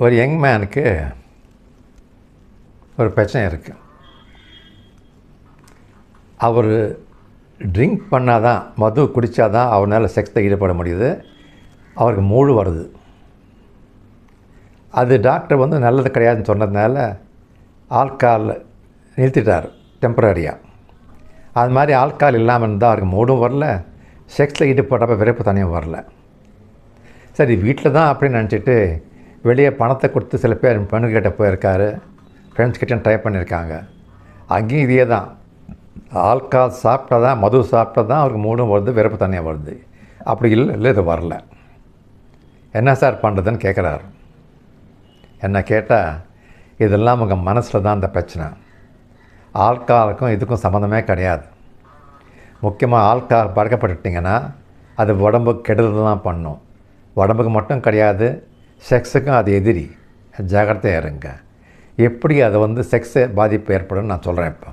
ஒரு யங் மேனுக்கு ஒரு பிரச்சனை இருக்குது. அவர் ட்ரிங்க் பண்ணால் தான், மது குடித்தா தான் அவரால் செக்ஸில் ஈடுபட முடியுது. அவருக்கு மூடு வருது. அது டாக்டர் வந்து நல்லது கிடையாதுன்னு சொன்னதுனால ஆல்கஹால் நிறுத்திட்டார் டெம்பரரியாக. அது மாதிரி ஆல்கஹால் இல்லாமல் இருந்தால் அவருக்கு மூடும் வரல, செக்ஸில் ஈடுபடுறப்ப விரைப்பு தனியும் வரல. சரி, வீட்டில் தான் அப்படின்னு நினச்சிட்டு வெளியே பணத்தை கொடுத்து சில பேர் பெண்ணுக்கிட்ட போயிருக்காரு, ஃப்ரெண்ட்ஸ்கிட்டையும் ட்ரை பண்ணியிருக்காங்க. அங்கேயும் இதே தான், ஆல்கஹால் சாப்பிட்டா தான், மது சாப்பிட்டா தான் அவருக்கு மூடும் வருது, விரைப்பு தனியாக வருது. அப்படி இல்லை இது வரல. என்ன சார் பண்ணுறதுன்னு கேட்குறாரு. என்ன கேட்டால், இதெல்லாம் உங்கள் மனசில் தான் அந்த பிரச்சனை. ஆல்கஹாலுக்கும் இதுக்கும் சம்மந்தமே கிடையாது. முக்கியமாக ஆல்கஹால் பழக்கப்பட்டுட்டிங்கன்னா அது உடம்புக்கு கெடுதல் தான் பண்ணும். உடம்புக்கு மட்டும் கிடையாது, செக்ஸுக்கும் அது எதிரி. ஜாக்கிரதையாக இருங்க. எப்படி அதை வந்து செக்ஸை பாதிப்பு ஏற்படும்னு நான் சொல்கிறேன் இப்போ.